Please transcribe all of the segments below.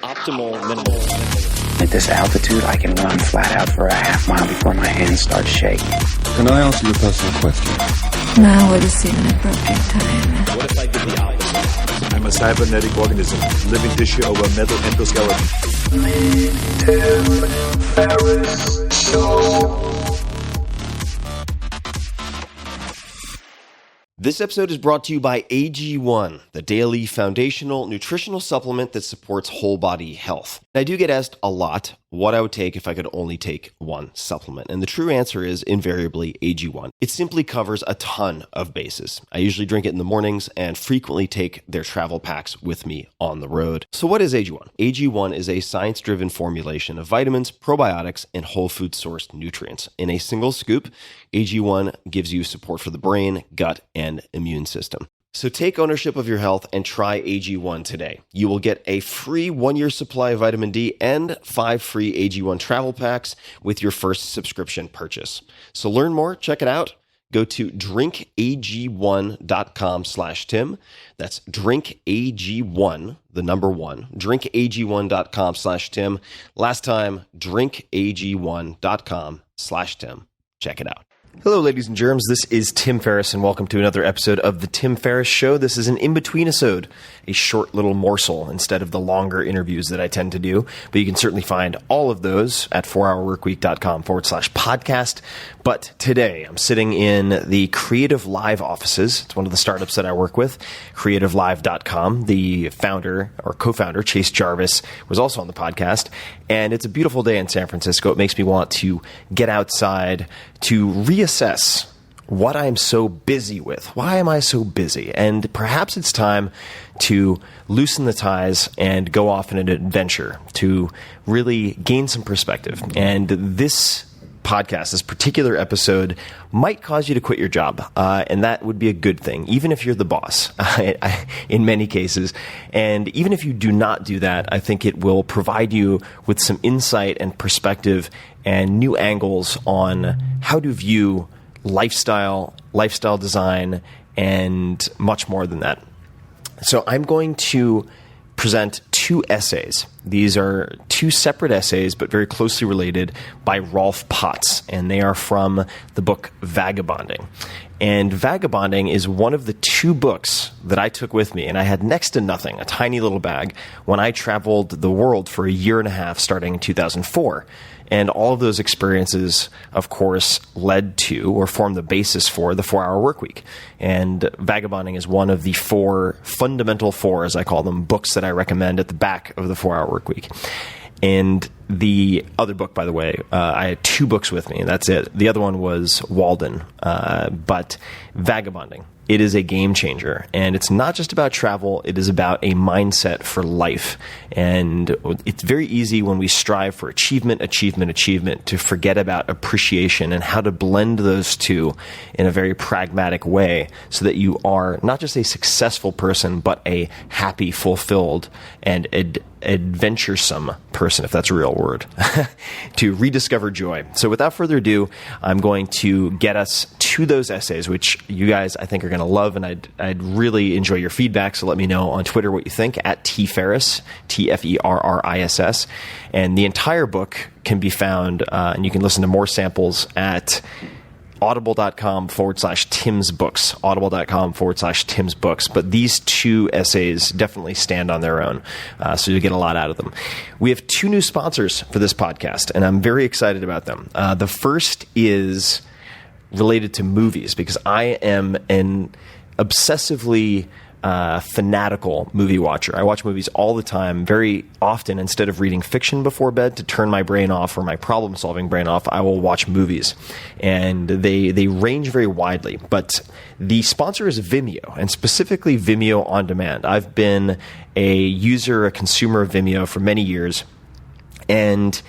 optimal minimal. At this altitude, I can run flat out for a half mile before my hands start shaking. Can I ask you a personal question? Now would seem an appropriate time. What if I did the opposite? I'm a cybernetic organism, living tissue over metal endoskeleton. Tim Ferriss Show. This episode is brought to you by AG1, the daily foundational nutritional supplement that supports whole body health. I do get asked a lot what I would take if I could only take one supplement. And the true answer is invariably AG1. It simply covers a ton of bases. I usually drink it in the mornings and frequently take their travel packs with me on the road. So what is AG1? AG1 is a science-driven formulation of vitamins, probiotics, and whole food sourced nutrients. In a single scoop, AG1 gives you support for the brain, gut, and immune system. So take ownership of your health and try AG1 today. You will get a free 1-year supply of vitamin D and 5 free AG1 travel packs with your first subscription purchase. So learn more, check it out. Go to drinkag1.com/Tim. That's drinkag1, the number 1, drinkag1.com/Tim. Last time, drinkag1.com/Tim. Check it out. Hello, ladies and germs. This is Tim Ferriss, and welcome to another episode of The Tim Ferriss Show. This is an in-between-isode, a short little morsel instead of the longer interviews that I tend to do. But you can certainly find all of those at 4hourworkweek.com/podcast. But today, I'm sitting in the Creative Live offices. It's one of the startups that I work with, creativelive.com. The founder or co-founder, Chase Jarvis, was also on the podcast. And it's a beautiful day in San Francisco. It makes me want to get outside to reassess what I'm so busy with. Why am I so busy? And perhaps it's time to loosen the ties and go off on an adventure to really gain some perspective. And this podcast, this particular episode, might cause you to quit your job, and that would be a good thing, even if you're the boss, in many cases. And even if you do not do that, I think it will provide you with some insight and perspective and new angles on how to view lifestyle design, and much more than that. So I'm going to present 2 essays. These are 2 separate essays, but very closely related, by Rolf Potts, and they are from the book Vagabonding. And Vagabonding is one of the 2 books that I took with me, and I had next to nothing, a tiny little bag, when I traveled the world for a year and a half starting in 2004. And all of those experiences, of course, led to or formed the basis for the 4-Hour Workweek. And Vagabonding is one of the 4 fundamental 4, as I call them, books that I recommend at the back of the 4-Hour Workweek. And the other book, by the way, I had 2 books with me, and that's it. The other one was Walden. But Vagabonding, it is a game changer. And it's not just about travel, it is about a mindset for life. And it's very easy when we strive for achievement to forget about appreciation and how to blend those 2 in a very pragmatic way so that you are not just a successful person, but a happy, fulfilled, and adventuresome person, if that's a real word, to rediscover joy. So without further ado, I'm going to get us to those essays, which you guys, I think, are going to love, and I'd really enjoy your feedback, so let me know on Twitter what you think, at TFerriss, TFERRISS. And the entire book can be found, and you can listen to more samples at audible.com/Tim's books, audible.com/Tim's books. But these 2 essays definitely stand on their own, so you'll get a lot out of them. We have 2 new sponsors for this podcast, and I'm very excited about them. The first is related to movies, because I am an obsessively fanatical movie watcher. I watch movies all the time. Very often, instead of reading fiction before bed to turn my brain off or my problem-solving brain off, I will watch movies. And they range very widely. But the sponsor is Vimeo, and specifically Vimeo On Demand. I've been a consumer of Vimeo for many years. And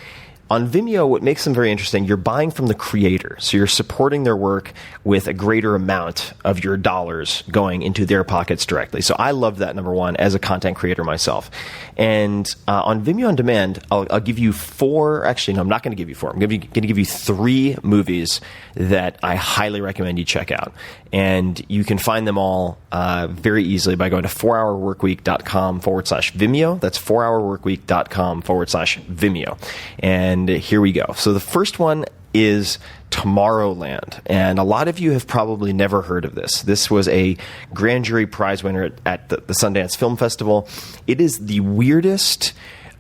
On Vimeo, what makes them very interesting, you're buying from the creator. So you're supporting their work with a greater amount of your dollars going into their pockets directly. So I love that, number one, as a content creator myself. And on Vimeo On Demand, I'll give you four, actually, no, I'm not going to give you four. I'm going to give you 3 movies that I highly recommend you check out. And you can find them all very easily by going to 4hourworkweek.com/Vimeo. That's 4hourworkweek.com/Vimeo. And here we go. So the first one is Tomorrowland. And a lot of you have probably never heard of this. This was a grand jury prize winner at the Sundance Film Festival. It is the weirdest,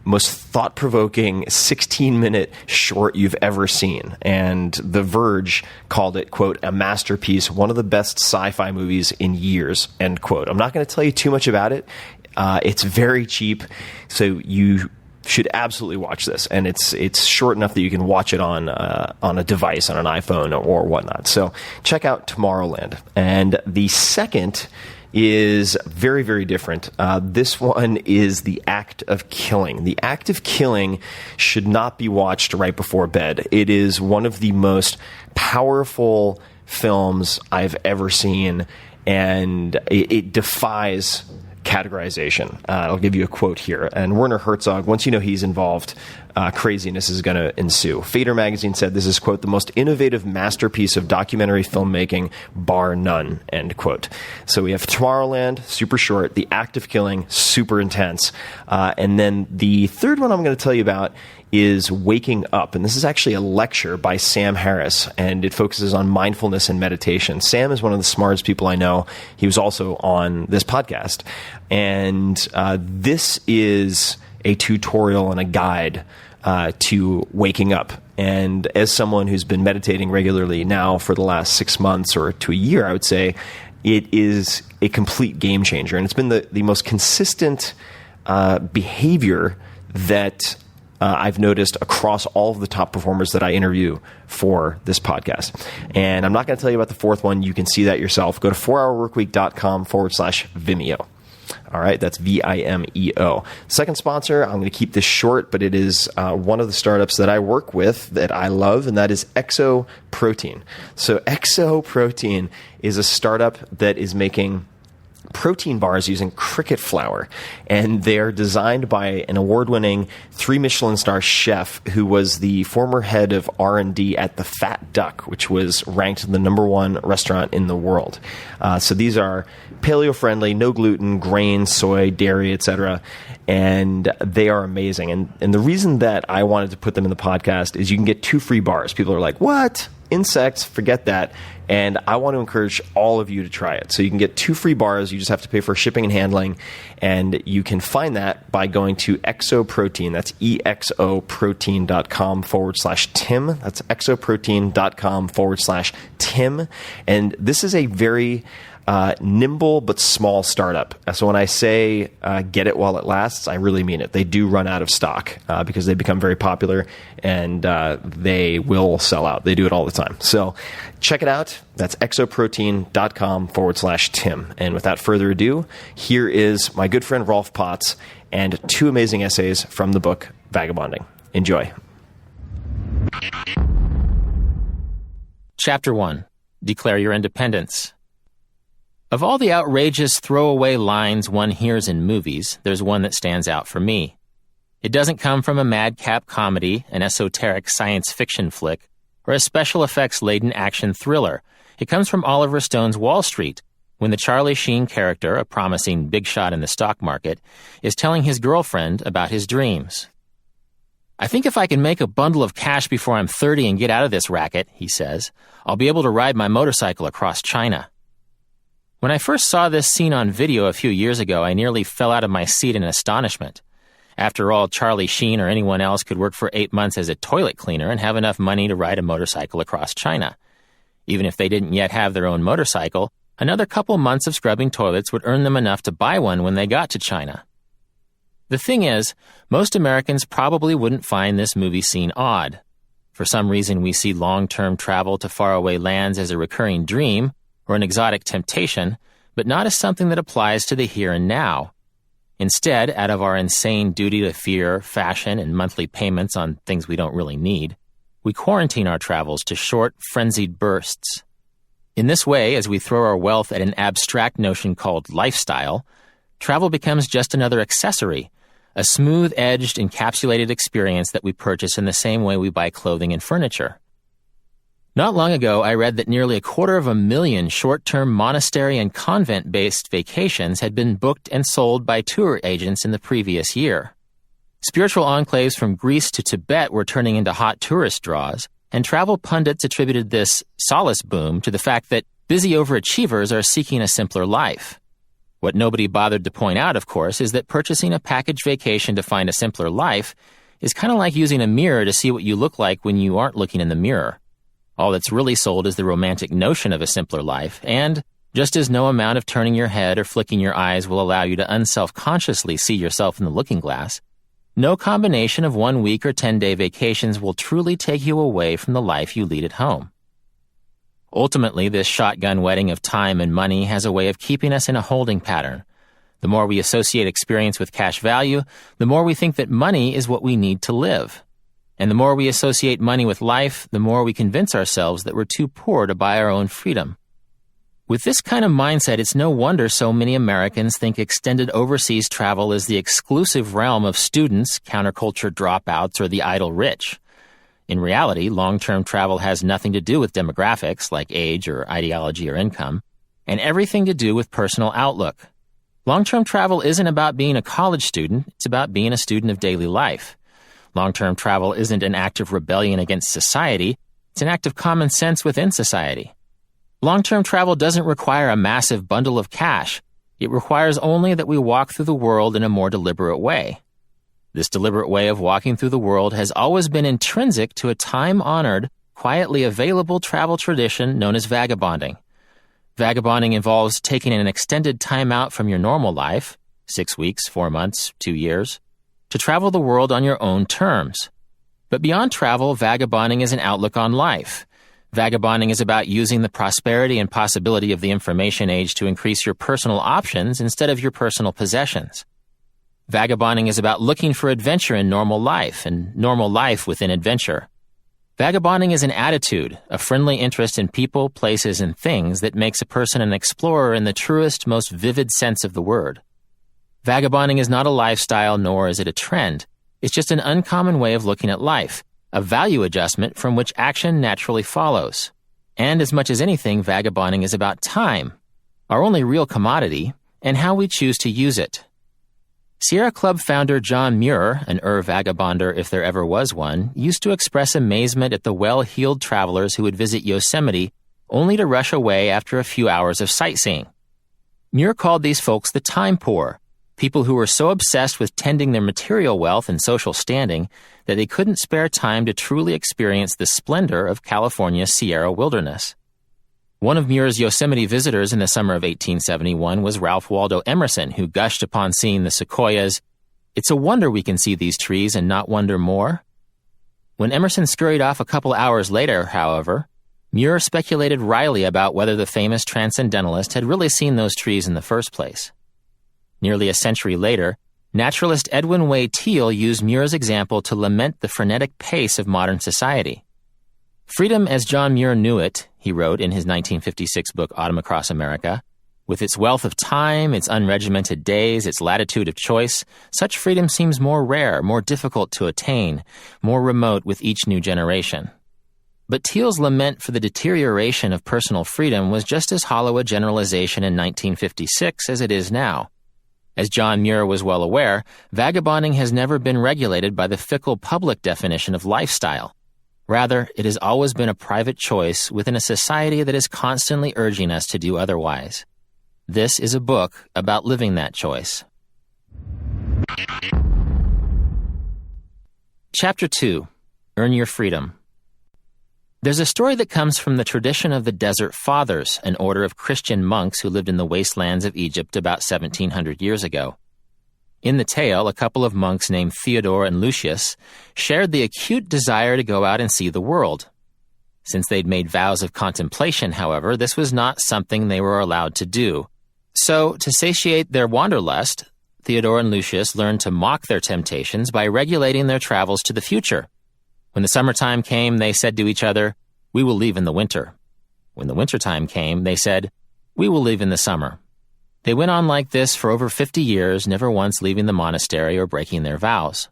most thought-provoking 16-minute short you've ever seen. And The Verge called it, quote, a masterpiece, one of the best sci-fi movies in years, end quote. I'm not going to tell you too much about it. It's very cheap, so you should absolutely watch this. And it's short enough that you can watch it on a device, on an iPhone or whatnot. So check out Tomorrowland. And the second is very, very different. This one is The Act of Killing. The Act of Killing should not be watched right before bed. It is one of the most powerful films I've ever seen, and it defies categorization. I'll give you a quote here. And Werner Herzog, once you know he's involved, craziness is going to ensue. Fader magazine said this is, quote, the most innovative masterpiece of documentary filmmaking, bar none, end quote. So we have Tomorrowland, super short. The Act of Killing, super intense. And then the third one I'm going to tell you about is Waking Up. And this is actually a lecture by Sam Harris, and it focuses on mindfulness and meditation. Sam is one of the smartest people I know. He was also on this podcast. And this is a tutorial and a guide to waking up. And as someone who's been meditating regularly now for the last 6 months or to a year, I would say, it is a complete game changer. And it's been the most consistent behavior that I've noticed across all of the top performers that I interview for this podcast. And I'm not going to tell you about the fourth one. You can see that yourself. Go to 4hourworkweek.com/Vimeo. All right, that's Vimeo. Second sponsor, I'm going to keep this short, but it is one of the startups that I work with that I love, and that is Exo Protein. So Exo Protein is a startup that is making protein bars using cricket flour, and they are designed by an award-winning 3 Michelin star chef who was the former head of R&D at the Fat Duck, which was ranked the #1 restaurant in the world. So these are paleo-friendly, no gluten, grain, soy, dairy, etc., and they are amazing. And the reason that I wanted to put them in the podcast is you can get 2 free bars. People are like, what? Insects, forget that. And I want to encourage all of you to try it. So you can get 2 free bars. You just have to pay for shipping and handling. And you can find that by going to Exoprotein. That's exoprotein.com/Tim. That's exoprotein.com/Tim. And this is a very nimble but small startup. So when I say get it while it lasts, I really mean it. They do run out of stock because they become very popular, and they will sell out. They do it all the time. So check it out. That's exoprotein.com/Tim. And without further ado, here is my good friend Rolf Potts and 2 amazing essays from the book Vagabonding. Enjoy. Chapter 1. Declare Your Independence. Of all the outrageous throwaway lines one hears in movies, there's one that stands out for me. It doesn't come from a madcap comedy, an esoteric science fiction flick, or a special effects-laden action thriller. It comes from Oliver Stone's Wall Street, when the Charlie Sheen character, a promising big shot in the stock market, is telling his girlfriend about his dreams. I think if I can make a bundle of cash before I'm 30 and get out of this racket, he says, I'll be able to ride my motorcycle across China. When I first saw this scene on video a few years ago, I nearly fell out of my seat in astonishment. After all, Charlie Sheen or anyone else could work for 8 months as a toilet cleaner and have enough money to ride a motorcycle across China. Even if they didn't yet have their own motorcycle, another couple months of scrubbing toilets would earn them enough to buy one when they got to China. The thing is, most Americans probably wouldn't find this movie scene odd. For some reason, we see long-term travel to faraway lands as a recurring dream, or an exotic temptation, but not as something that applies to the here and now. Instead, out of our insane duty to fear, fashion, and monthly payments on things we don't really need, we quarantine our travels to short, frenzied bursts. In this way, as we throw our wealth at an abstract notion called lifestyle, travel becomes just another accessory, a smooth-edged, encapsulated experience that we purchase in the same way we buy clothing and furniture. Not long ago, I read that nearly 250,000 short-term monastery and convent-based vacations had been booked and sold by tour agents in the previous year. Spiritual enclaves from Greece to Tibet were turning into hot tourist draws, and travel pundits attributed this solace boom to the fact that busy overachievers are seeking a simpler life. What nobody bothered to point out, of course, is that purchasing a package vacation to find a simpler life is kind of like using a mirror to see what you look like when you aren't looking in the mirror. All that's really sold is the romantic notion of a simpler life, and just as no amount of turning your head or flicking your eyes will allow you to unself-consciously see yourself in the looking glass, no combination of 1 week or 10-day vacations will truly take you away from the life you lead at home. Ultimately, this shotgun wedding of time and money has a way of keeping us in a holding pattern. The more we associate experience with cash value, the more we think that money is what we need to live. And the more we associate money with life, the more we convince ourselves that we're too poor to buy our own freedom. With this kind of mindset, it's no wonder so many Americans think extended overseas travel is the exclusive realm of students, counterculture dropouts, or the idle rich. In reality, long-term travel has nothing to do with demographics, like age or ideology or income, and everything to do with personal outlook. Long-term travel isn't about being a college student, it's about being a student of daily life. Long-term travel isn't an act of rebellion against society, it's an act of common sense within society. Long-term travel doesn't require a massive bundle of cash. It requires only that we walk through the world in a more deliberate way. This deliberate way of walking through the world has always been intrinsic to a time-honored, quietly available travel tradition known as vagabonding. Vagabonding involves taking an extended time out from your normal life, 6 weeks, 4 months, 2 years, to travel the world on your own terms. But beyond travel, vagabonding is an outlook on life. Vagabonding is about using the prosperity and possibility of the information age to increase your personal options instead of your personal possessions. Vagabonding is about looking for adventure in normal life and normal life within adventure. Vagabonding is an attitude, a friendly interest in people, places, and things that makes a person an explorer in the truest, most vivid sense of the word. Vagabonding is not a lifestyle, nor is it a trend. It's just an uncommon way of looking at life, a value adjustment from which action naturally follows. And as much as anything, vagabonding is about time, our only real commodity, and how we choose to use it. Sierra Club founder John Muir, an vagabonder if there ever was one, used to express amazement at the well-heeled travelers who would visit Yosemite only to rush away after a few hours of sightseeing. Muir called these folks the time poor, people who were so obsessed with tending their material wealth and social standing that they couldn't spare time to truly experience the splendor of California's Sierra wilderness. One of Muir's Yosemite visitors in the summer of 1871 was Ralph Waldo Emerson, who gushed upon seeing the sequoias, "It's a wonder we can see these trees and not wonder more." When Emerson scurried off a couple hours later, however, Muir speculated wryly about whether the famous transcendentalist had really seen those trees in the first place. Nearly a century later, naturalist Edwin Way Teale used Muir's example to lament the frenetic pace of modern society. "Freedom as John Muir knew it," he wrote in his 1956 book Autumn Across America, "with its wealth of time, its unregimented days, its latitude of choice, such freedom seems more rare, more difficult to attain, more remote with each new generation." But Teale's lament for the deterioration of personal freedom was just as hollow a generalization in 1956 as it is now. As John Muir was well aware, vagabonding has never been regulated by the fickle public definition of lifestyle. Rather, it has always been a private choice within a society that is constantly urging us to do otherwise. This is a book about living that choice. Chapter 2. Earn Your Freedom. There's a story that comes from the tradition of the Desert Fathers, an order of Christian monks who lived in the wastelands of Egypt about 1700 years ago. In the tale, a couple of monks named Theodore and Lucius shared the acute desire to go out and see the world. Since they'd made vows of contemplation, however, this was not something they were allowed to do. So, to satiate their wanderlust, Theodore and Lucius learned to mock their temptations by regulating their travels to the future. When the summertime came, they said to each other, "We will leave in the winter." When the wintertime came, they said, "We will leave in the summer." They went on like this for over 50 years, never once leaving the monastery or breaking their vows.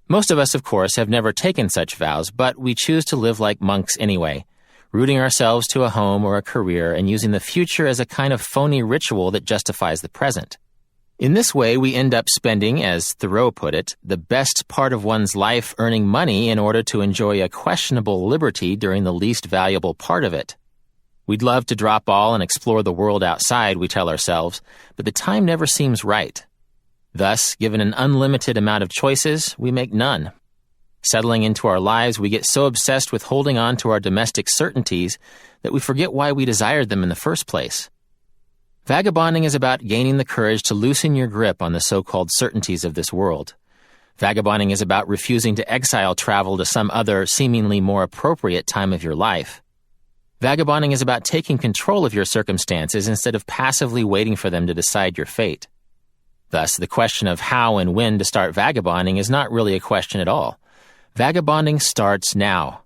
Most of us, of course, have never taken such vows, but we choose to live like monks anyway, rooting ourselves to a home or a career and using the future as a kind of phony ritual that justifies the present. In this way, we end up spending, as Thoreau put it, the best part of one's life earning money in order to enjoy a questionable liberty during the least valuable part of it. We'd love to drop all and explore the world outside, we tell ourselves, but the time never seems right. Thus, given an unlimited amount of choices, we make none. Settling into our lives, we get so obsessed with holding on to our domestic certainties that we forget why we desired them in the first place. Vagabonding is about gaining the courage to loosen your grip on the so-called certainties of this world. Vagabonding is about refusing to exile travel to some other, seemingly more appropriate time of your life. Vagabonding is about taking control of your circumstances instead of passively waiting for them to decide your fate. Thus, the question of how and when to start vagabonding is not really a question at all. Vagabonding starts now.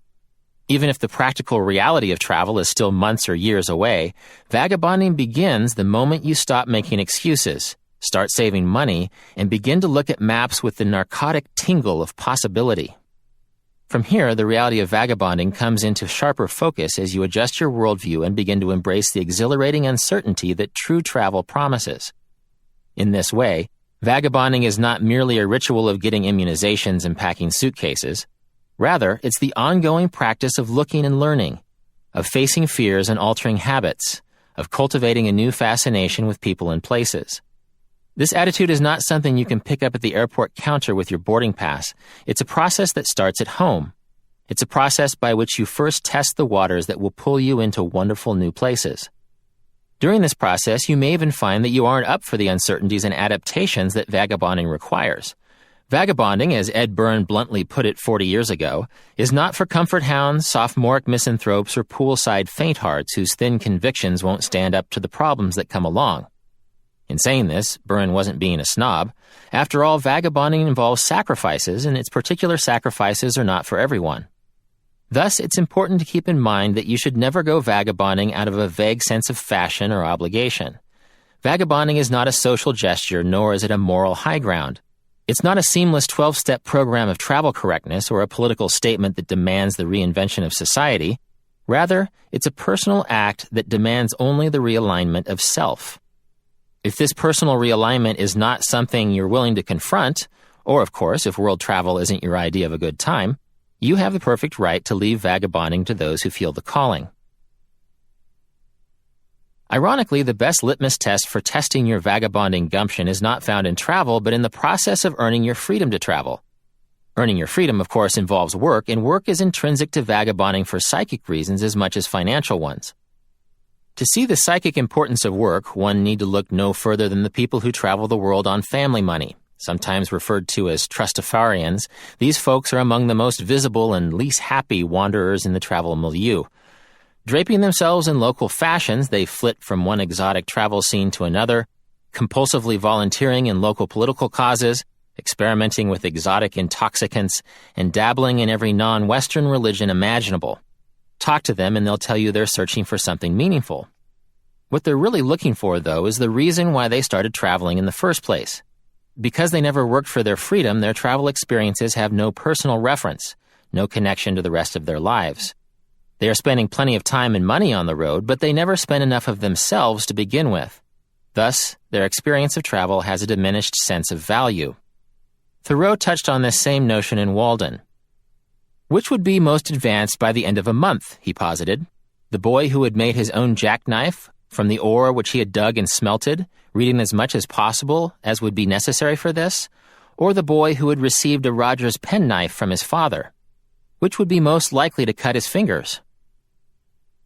Even if the practical reality of travel is still months or years away, vagabonding begins the moment you stop making excuses, start saving money, and begin to look at maps with the narcotic tingle of possibility. From here, the reality of vagabonding comes into sharper focus as you adjust your worldview and begin to embrace the exhilarating uncertainty that true travel promises. In this way, vagabonding is not merely a ritual of getting immunizations and packing suitcases. Rather, it's the ongoing practice of looking and learning, of facing fears and altering habits, of cultivating a new fascination with people and places. This attitude is not something you can pick up at the airport counter with your boarding pass. It's a process that starts at home. It's a process by which you first test the waters that will pull you into wonderful new places. During this process, you may even find that you aren't up for the uncertainties and adaptations that vagabonding requires. Vagabonding, as Ed Byrne bluntly put it 40 years ago, is not for comfort hounds, sophomoric misanthropes, or poolside faint-hearts whose thin convictions won't stand up to the problems that come along. In saying this, Byrne wasn't being a snob. After all, vagabonding involves sacrifices, and its particular sacrifices are not for everyone. Thus, it's important to keep in mind that you should never go vagabonding out of a vague sense of fashion or obligation. Vagabonding is not a social gesture, nor is it a moral high ground. It's not a seamless 12-step program of travel correctness or a political statement that demands the reinvention of society. Rather, it's a personal act that demands only the realignment of self. If this personal realignment is not something you're willing to confront, or of course, if world travel isn't your idea of a good time, you have the perfect right to leave vagabonding to those who feel the calling. Ironically, the best litmus test for testing your vagabonding gumption is not found in travel, but in the process of earning your freedom to travel. Earning your freedom, of course, involves work, and work is intrinsic to vagabonding for psychic reasons as much as financial ones. To see the psychic importance of work, one need to look no further than the people who travel the world on family money. Sometimes referred to as trustafarians, these folks are among the most visible and least happy wanderers in the travel milieu. Draping themselves in local fashions, they flit from one exotic travel scene to another, compulsively volunteering in local political causes, experimenting with exotic intoxicants, and dabbling in every non-Western religion imaginable. Talk to them and they'll tell you they're searching for something meaningful. What they're really looking for, though, is the reason why they started traveling in the first place. Because they never worked for their freedom, their travel experiences have no personal reference, no connection to the rest of their lives. They are spending plenty of time and money on the road, but they never spend enough of themselves to begin with. Thus, their experience of travel has a diminished sense of value. Thoreau touched on this same notion in Walden. Which would be most advanced by the end of a month, he posited. The boy who had made his own jackknife from the ore which he had dug and smelted, reading as much as possible as would be necessary for this, or the boy who had received a Rogers penknife from his father? Which would be most likely to cut his fingers?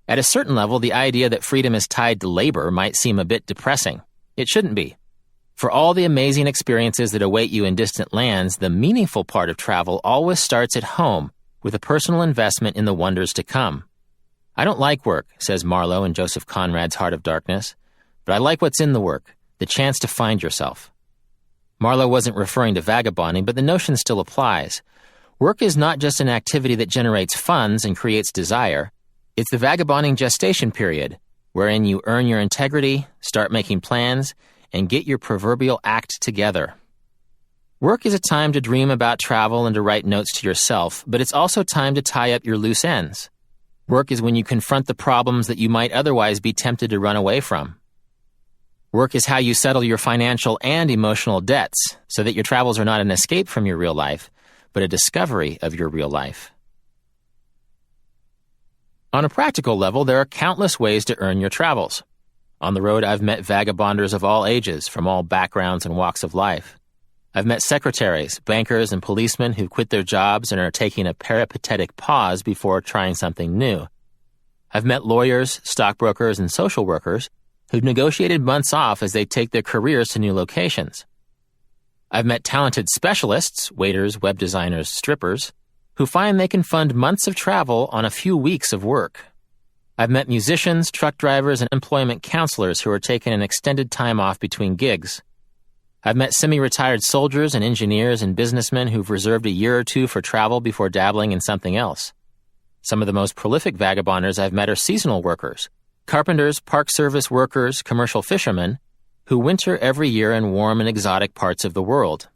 At a certain level, the idea that freedom is tied to labor might seem a bit depressing. It shouldn't be. For all the amazing experiences that await you in distant lands, the meaningful part of travel always starts at home, with a personal investment in the wonders to come. I don't like work, says Marlowe in Joseph Conrad's Heart of Darkness, but I like what's in the work, the chance to find yourself. Marlowe wasn't referring to vagabonding, but the notion still applies. Work is not just an activity that generates funds and creates desire. It's the vagabonding gestation period, wherein you earn your integrity, start making plans, and get your proverbial act together. Work is a time to dream about travel and to write notes to yourself, but it's also time to tie up your loose ends. Work is when you confront the problems that you might otherwise be tempted to run away from. Work is how you settle your financial and emotional debts so that your travels are not an escape from your real life, but a discovery of your real life. On a practical level, there are countless ways to earn your travels. On the road, I've met vagabonders of all ages, from all backgrounds and walks of life. I've met secretaries, bankers, and policemen who've quit their jobs and are taking a peripatetic pause before trying something new. I've met lawyers, stockbrokers, and social workers who've negotiated months off as they take their careers to new locations. I've met talented specialists, waiters, web designers, strippers, who find they can fund months of travel on a few weeks of work. I've met musicians, truck drivers, and employment counselors who are taking an extended time off between gigs. I've met semi-retired soldiers and engineers and businessmen who've reserved a year or two for travel before dabbling in something else. Some of the most prolific vagabonders I've met are seasonal workers, carpenters, park service workers, commercial fishermen, who winter every year in warm and exotic parts of the world.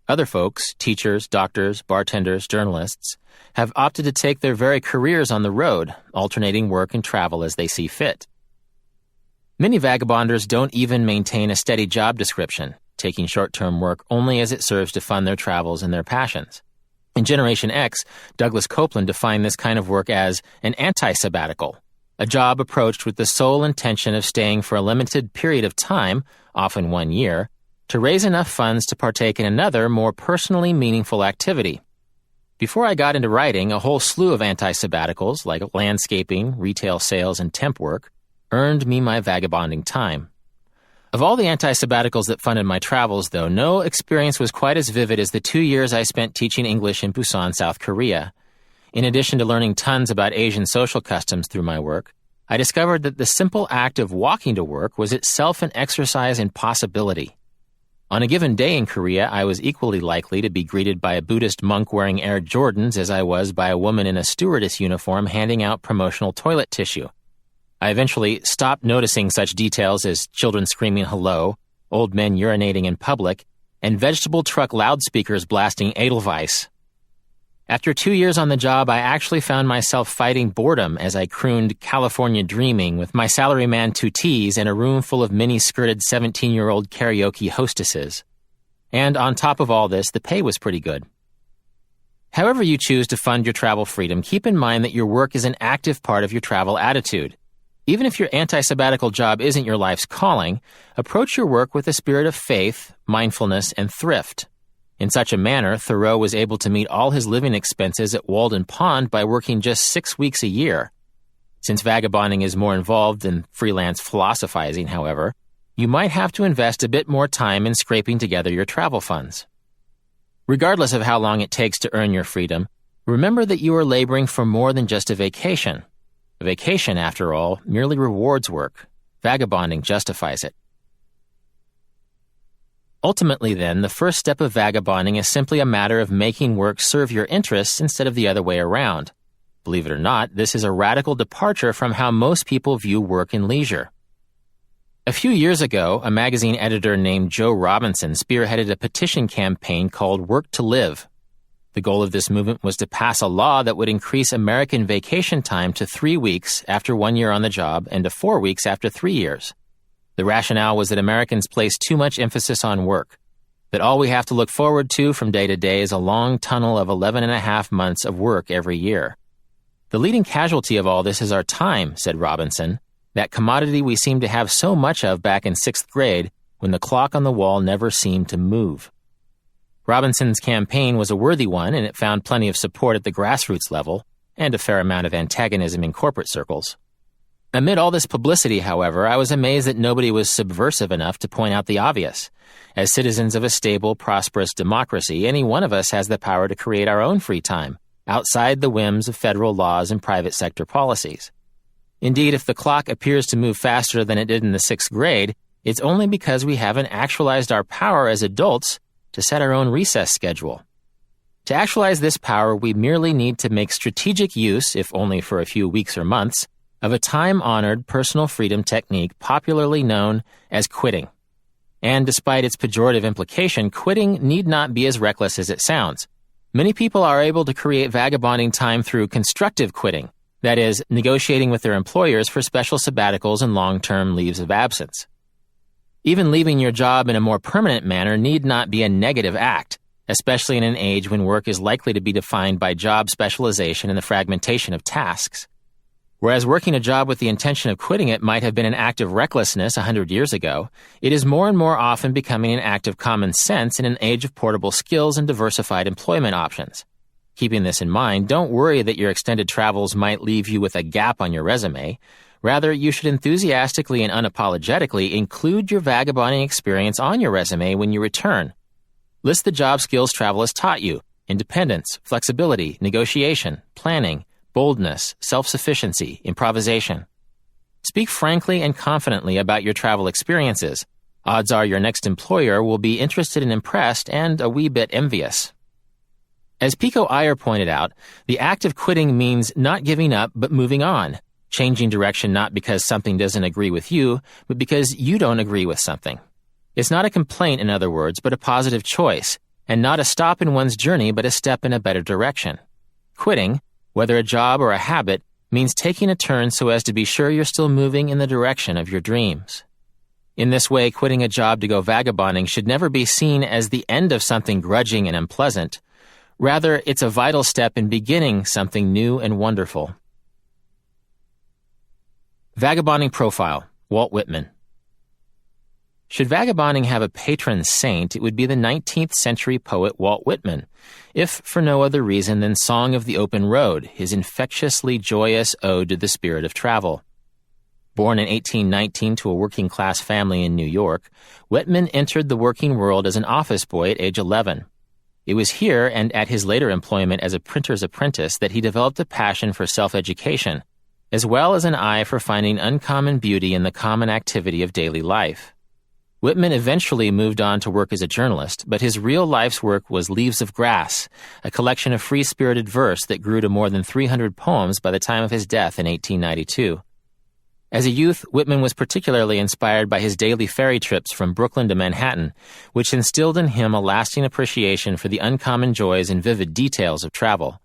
Other folks, teachers, doctors, bartenders, journalists, have opted to take their very careers on the road, alternating work and travel as they see fit. Many vagabonders don't even maintain a steady job description, taking short-term work only as it serves to fund their travels and their passions. In Generation X, Douglas Copeland defined this kind of work as an anti-sabbatical, a job approached with the sole intention of staying for a limited period of time, often 1 year, to raise enough funds to partake in another, more personally meaningful activity. Before I got into writing, a whole slew of anti-sabbaticals, like landscaping, retail sales, and temp work, earned me my vagabonding time. Of all the anti-sabbaticals that funded my travels, though, no experience was quite as vivid as the 2 years I spent teaching English in Busan, South Korea. In addition to learning tons about Asian social customs through my work, I discovered that the simple act of walking to work was itself an exercise in possibility. On a given day in Korea, I was equally likely to be greeted by a Buddhist monk wearing Air Jordans as I was by a woman in a stewardess uniform handing out promotional toilet tissue. I eventually stopped noticing such details as children screaming hello, old men urinating in public, and vegetable truck loudspeakers blasting Edelweiss. After 2 years on the job, I actually found myself fighting boredom as I crooned California Dreaming with my salaryman tutees in a room full of mini-skirted 17-year-old karaoke hostesses. And on top of all this, the pay was pretty good. However you choose to fund your travel freedom, keep in mind that your work is an active part of your travel attitude. Even if your anti-sabbatical job isn't your life's calling, approach your work with a spirit of faith, mindfulness, and thrift. In such a manner, Thoreau was able to meet all his living expenses at Walden Pond by working just 6 weeks a year. Since vagabonding is more involved than freelance philosophizing, however, you might have to invest a bit more time in scraping together your travel funds. Regardless of how long it takes to earn your freedom, remember that you are laboring for more than just a vacation. A vacation, after all, merely rewards work. Vagabonding justifies it. Ultimately, then, the first step of vagabonding is simply a matter of making work serve your interests instead of the other way around. Believe it or not, this is a radical departure from how most people view work and leisure. A few years ago, a magazine editor named Joe Robinson spearheaded a petition campaign called Work to Live. The goal of this movement was to pass a law that would increase American vacation time to 3 weeks after 1 year on the job and to 4 weeks after 3 years. The rationale was that Americans place too much emphasis on work, that all we have to look forward to from day to day is a long tunnel of 11.5 months of work every year. The leading casualty of all this is our time, said Robinson, that commodity we seem to have so much of back in 6th grade when the clock on the wall never seemed to move. Robinson's campaign was a worthy one, and it found plenty of support at the grassroots level and a fair amount of antagonism in corporate circles. Amid all this publicity, however, I was amazed that nobody was subversive enough to point out the obvious. As citizens of a stable, prosperous democracy, any one of us has the power to create our own free time, outside the whims of federal laws and private sector policies. Indeed, if the clock appears to move faster than it did in the 6th grade, It's only because we haven't actualized our power as adults to set our own recess schedule. To actualize this power, we merely need to make strategic use, if only for a few weeks or months, of a time-honored personal freedom technique popularly known as quitting. And despite its pejorative implication, quitting need not be as reckless as it sounds. Many people are able to create vagabonding time through constructive quitting, that is, negotiating with their employers for special sabbaticals and long-term leaves of absence. Even leaving your job in a more permanent manner need not be a negative act, especially in an age when work is likely to be defined by job specialization and the fragmentation of tasks. Whereas working a job with the intention of quitting it might have been an act of recklessness 100 years ago, it is more and more often becoming an act of common sense in an age of portable skills and diversified employment options. Keeping this in mind, don't worry that your extended travels might leave you with a gap on your resume. Rather, you should enthusiastically and unapologetically include your vagabonding experience on your resume when you return. List the job skills travel has taught you: independence, flexibility, negotiation, planning, boldness, self-sufficiency, improvisation. Speak frankly and confidently about your travel experiences. Odds are your next employer will be interested and impressed and a wee bit envious. As Pico Iyer pointed out, the act of quitting means not giving up but moving on, changing direction not because something doesn't agree with you, but because you don't agree with something. It's not a complaint, in other words, but a positive choice, and not a stop in one's journey but a step in a better direction. Quitting, whether a job or a habit, means taking a turn so as to be sure you're still moving in the direction of your dreams. In this way, quitting a job to go vagabonding should never be seen as the end of something grudging and unpleasant. Rather, it's a vital step in beginning something new and wonderful. Vagabonding Profile, Walt Whitman. Should vagabonding have a patron saint, it would be the 19th century poet Walt Whitman, if for no other reason than Song of the Open Road, his infectiously joyous ode to the spirit of travel. Born in 1819 to a working-class family in New York, Whitman entered the working world as an office boy at age 11. It was here and at his later employment as a printer's apprentice that he developed a passion for self-education, as well as an eye for finding uncommon beauty in the common activity of daily life. Whitman eventually moved on to work as a journalist, but his real life's work was Leaves of Grass, a collection of free-spirited verse that grew to more than 300 poems by the time of his death in 1892. As a youth, Whitman was particularly inspired by his daily ferry trips from Brooklyn to Manhattan, which instilled in him a lasting appreciation for the uncommon joys and vivid details of travel.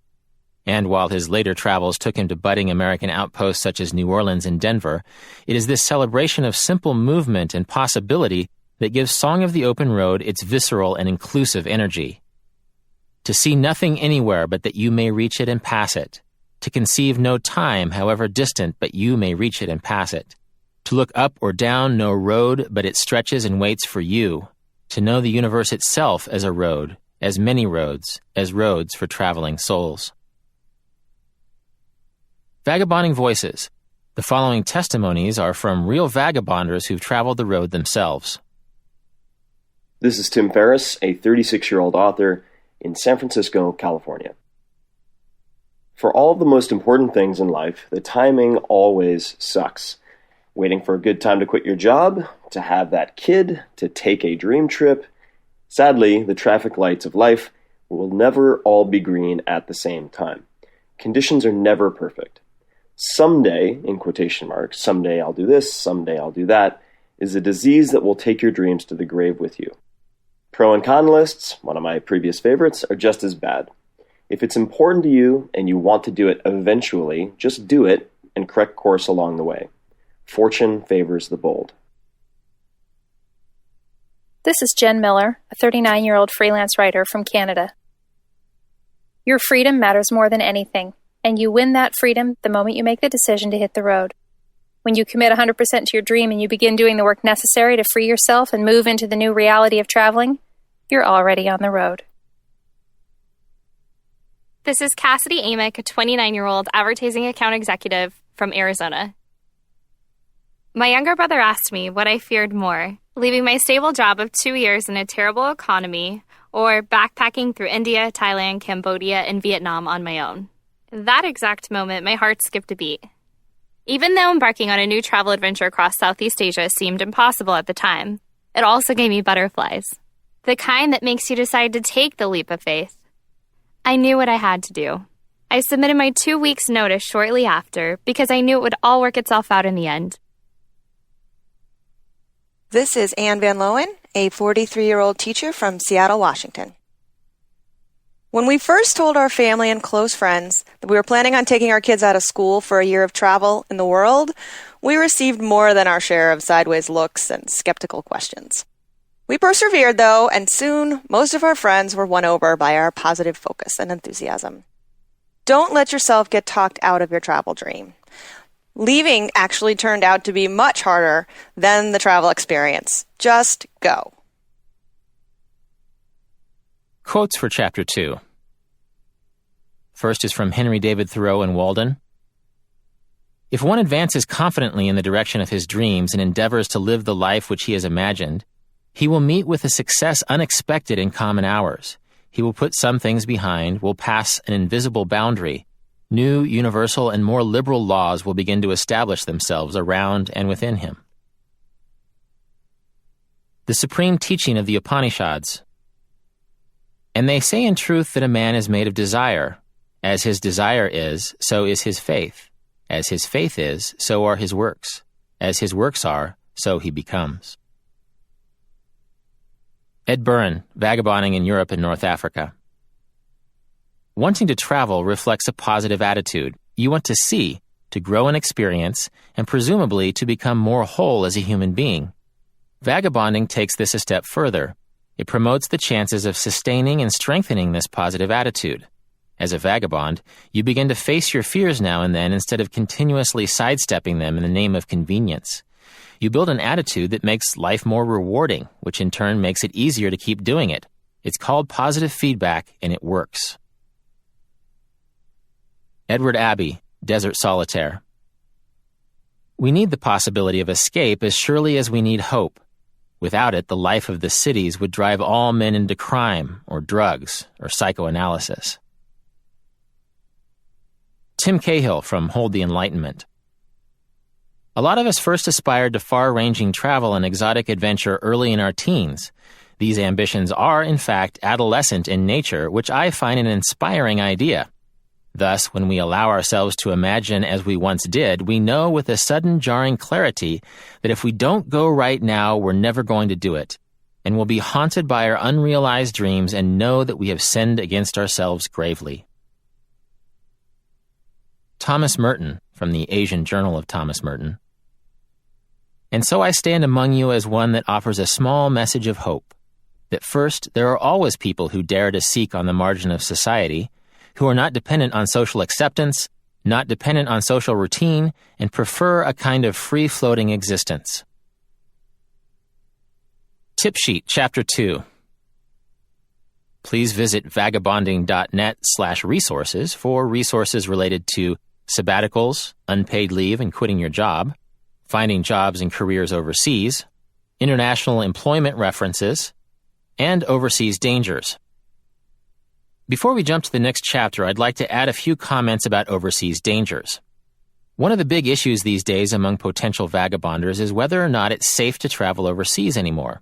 And while his later travels took him to budding American outposts such as New Orleans and Denver, it is this celebration of simple movement and possibility that gives Song of the Open Road its visceral and inclusive energy. To see nothing anywhere but that you may reach it and pass it. To conceive no time, however distant, but you may reach it and pass it. To look up or down no road, but it stretches and waits for you. To know the universe itself as a road, as many roads, as roads for traveling souls. Vagabonding Voices. The following testimonies are from real vagabonders who've traveled the road themselves. This is Tim Ferriss, a 36-year-old author in San Francisco, California. For all of the most important things in life, the timing always sucks. Waiting for a good time to quit your job, to have that kid, to take a dream trip. Sadly, the traffic lights of life will never all be green at the same time. Conditions are never perfect. Someday, in quotation marks, someday I'll do this, someday I'll do that, is a disease that will take your dreams to the grave with you. Pro and con lists, one of my previous favorites, are just as bad. If it's important to you and you want to do it eventually, just do it and correct course along the way. Fortune favors the bold. This is Jen Miller, a 39-year-old freelance writer from Canada. Your freedom matters more than anything, and you win that freedom the moment you make the decision to hit the road. When you commit 100% to your dream and you begin doing the work necessary to free yourself and move into the new reality of traveling, you're already on the road. This is Cassidy Amick, a 29-year-old advertising account executive from Arizona. My younger brother asked me what I feared more, leaving my stable job of 2 years in a terrible economy or backpacking through India, Thailand, Cambodia, and Vietnam on my own. In that exact moment, my heart skipped a beat. Even though embarking on a new travel adventure across Southeast Asia seemed impossible at the time, it also gave me butterflies. The kind that makes you decide to take the leap of faith. I knew what I had to do. I submitted my 2 weeks' notice shortly after because I knew it would all work itself out in the end. This is Anne Van Loen, a 43-year-old teacher from Seattle, Washington. When we first told our family and close friends that we were planning on taking our kids out of school for a year of travel in the world, we received more than our share of sideways looks and skeptical questions. We persevered, though, and soon most of our friends were won over by our positive focus and enthusiasm. Don't let yourself get talked out of your travel dream. Leaving actually turned out to be much harder than the travel experience. Just go. Quotes for Chapter 2. First is from Henry David Thoreau in Walden. If one advances confidently in the direction of his dreams and endeavors to live the life which he has imagined, he will meet with a success unexpected in common hours. He will put some things behind, will pass an invisible boundary. New, universal, and more liberal laws will begin to establish themselves around and within him. The supreme teaching of the Upanishads. And they say in truth that a man is made of desire. As his desire is, so is his faith. As his faith is, so are his works. As his works are, so he becomes. Ed Buren, Vagabonding in Europe and North Africa. Wanting to travel reflects a positive attitude. You want to see, to grow in experience, and presumably to become more whole as a human being. Vagabonding takes this a step further. It promotes the chances of sustaining and strengthening this positive attitude. As a vagabond, you begin to face your fears now and then instead of continuously sidestepping them in the name of convenience. You build an attitude that makes life more rewarding, which in turn makes it easier to keep doing it. It's called positive feedback, and it works. Edward Abbey, Desert Solitaire. We need the possibility of escape as surely as we need hope. Without it, the life of the cities would drive all men into crime, or drugs, or psychoanalysis. Tim Cahill from Hold the Enlightenment. A lot of us first aspired to far-ranging travel and exotic adventure early in our teens. These ambitions are, in fact, adolescent in nature, which I find an inspiring idea. Thus, when we allow ourselves to imagine as we once did, we know with a sudden jarring clarity that if we don't go right now, we're never going to do it, and we'll be haunted by our unrealized dreams and know that we have sinned against ourselves gravely. Thomas Merton, from the Asian Journal of Thomas Merton. And so I stand among you as one that offers a small message of hope, that first, there are always people who dare to seek on the margin of society, who are not dependent on social acceptance, not dependent on social routine, and prefer a kind of free-floating existence. Tip Sheet, Chapter 2. Please visit vagabonding.net/resources for resources related to sabbaticals, unpaid leave and quitting your job, finding jobs and careers overseas, international employment references, and overseas dangers. Before we jump to the next chapter, I'd like to add a few comments about overseas dangers. One of the big issues these days among potential vagabonders is whether or not it's safe to travel overseas anymore.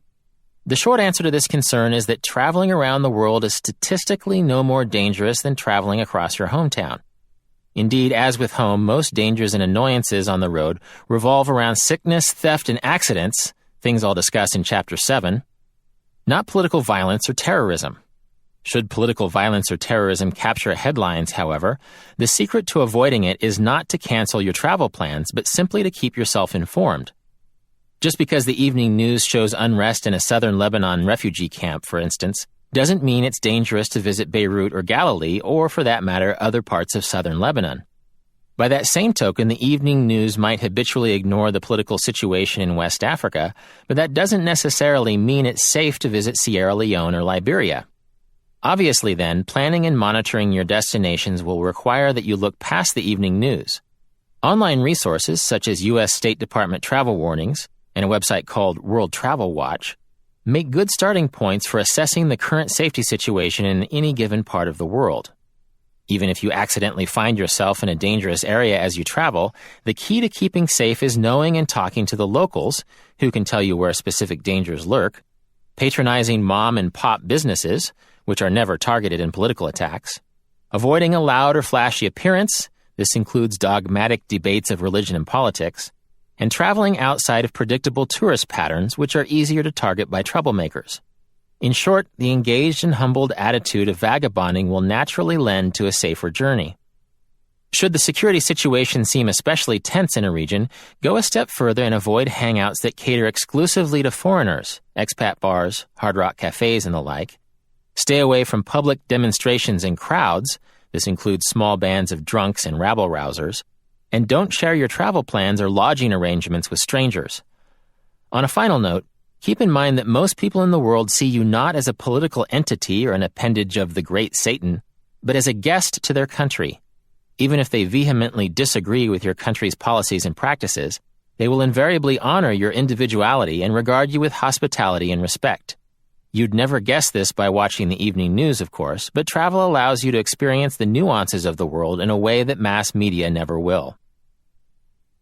The short answer to this concern is that traveling around the world is statistically no more dangerous than traveling across your hometown. Indeed, as with home, most dangers and annoyances on the road revolve around sickness, theft, and accidents, things I'll discuss in Chapter 7, not political violence or terrorism. Should political violence or terrorism capture headlines, however, the secret to avoiding it is not to cancel your travel plans, but simply to keep yourself informed. Just because the evening news shows unrest in a southern Lebanon refugee camp, for instance, doesn't mean it's dangerous to visit Beirut or Galilee, or for that matter, other parts of southern Lebanon. By that same token, the evening news might habitually ignore the political situation in West Africa, but that doesn't necessarily mean it's safe to visit Sierra Leone or Liberia. Obviously, then, planning and monitoring your destinations will require that you look past the evening news. Online resources such as U.S. State Department travel warnings and a website called World Travel Watch make good starting points for assessing the current safety situation in any given part of the world. Even if you accidentally find yourself in a dangerous area as you travel, the key to keeping safe is knowing and talking to the locals, who can tell you where specific dangers lurk, patronizing mom and pop businesses, which are never targeted in political attacks, avoiding a loud or flashy appearance, this includes dogmatic debates of religion and politics, and traveling outside of predictable tourist patterns, which are easier to target by troublemakers. In short, the engaged and humbled attitude of vagabonding will naturally lend to a safer journey. Should the security situation seem especially tense in a region, go a step further and avoid hangouts that cater exclusively to foreigners, expat bars, hard rock cafes, and the like. Stay away from public demonstrations and crowds, this includes small bands of drunks and rabble-rousers, and don't share your travel plans or lodging arrangements with strangers. On a final note, keep in mind that most people in the world see you not as a political entity or an appendage of the great Satan, but as a guest to their country. Even if they vehemently disagree with your country's policies and practices, they will invariably honor your individuality and regard you with hospitality and respect. You'd never guess this by watching the evening news, of course, but travel allows you to experience the nuances of the world in a way that mass media never will.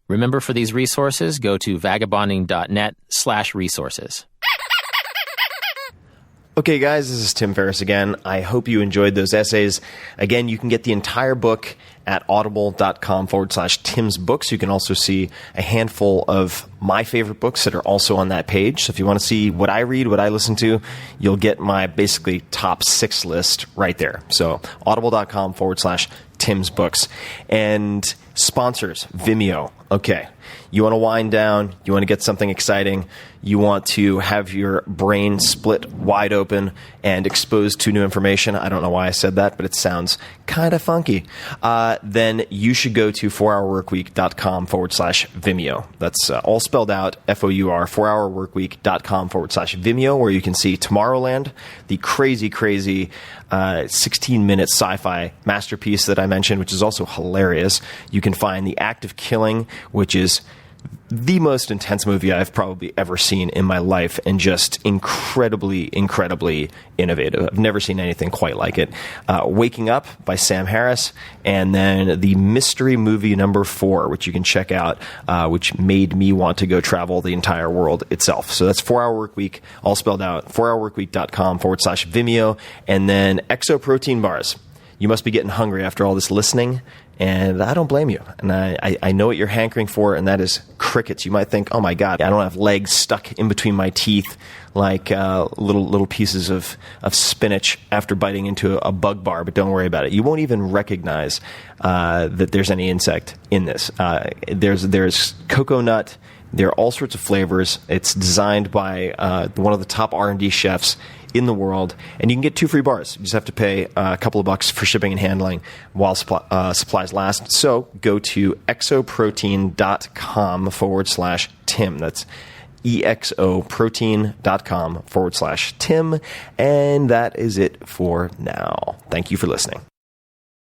Remember, for these resources, go to vagabonding.net/resources. Okay, guys, this is Tim Ferriss again. I hope you enjoyed those essays. Again, you can get the entire book at audible.com/Tim's Books. You can also see a handful of my favorite books that are also on that page. So if you want to see what I read, what I listen to, you'll get my basically top 6 list right there. So audible.com/Tim's Books. And sponsors, Vimeo. Okay, you want to wind down, you want to get something exciting, you want to have your brain split wide open and exposed to new information. I don't know why I said that, but it sounds kind of funky. Then you should go to 4hourworkweek.com/Vimeo. That's all spelled out, FOUR, 4hourworkweek.com/Vimeo, where you can see Tomorrowland, the crazy 16-minute sci-fi masterpiece that I mentioned, which is also hilarious. You can find The Act of Killing, which is the most intense movie I've probably ever seen in my life, and just incredibly, incredibly innovative. I've never seen anything quite like it. Waking Up by Sam Harris, and then the mystery movie number 4, which you can check out, which made me want to go travel the entire world itself. So that's 4 Hour Work Week, all spelled out, 4hourworkweek.com/Vimeo, and then Exo Protein Bars. You must be getting hungry after all this listening, and I don't blame you. And I know what you're hankering for, and that is crickets. You might think, oh my God, I don't have legs stuck in between my teeth like little pieces of spinach after biting into a bug bar, but don't worry about it. You won't even recognize that there's any insect in this. There's cocoa nut. There are all sorts of flavors. It's designed by one of the top R&D chefs in the world, and you can get 2 free bars. You just have to pay a couple of bucks for shipping and handling while supplies last. So go to exoprotein.com/Tim. That's exoprotein.com/Tim. And that is it for now. Thank you for listening.